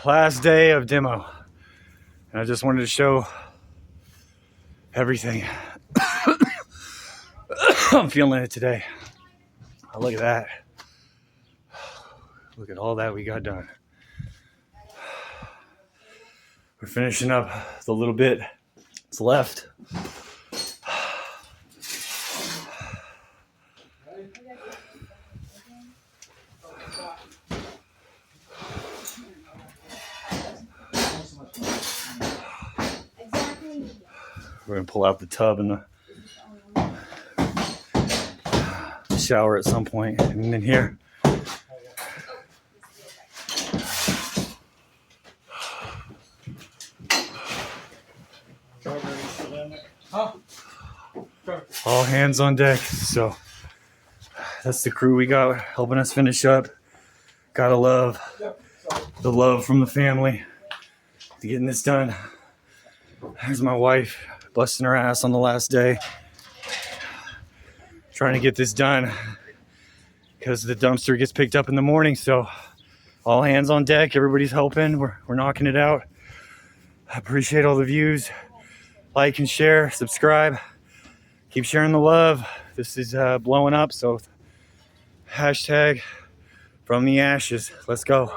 Last day of demo, and I just wanted to show everything. I'm feeling it today. Oh, look at that. Look at all that we got done. We're finishing up the little bit that's left. We're gonna pull out the tub and the shower at some point, and then here. All hands on deck. So that's the crew we got helping us finish up. Gotta love the love from the family to getting this done. There's my wife busting her ass on the last day, trying to get this done because the dumpster gets picked up in the morning. So all hands on deck. Everybody's helping. We're knocking it out. I appreciate all the views. Like and share, subscribe. Keep sharing the love. This is blowing up. So hashtag from the ashes. Let's go.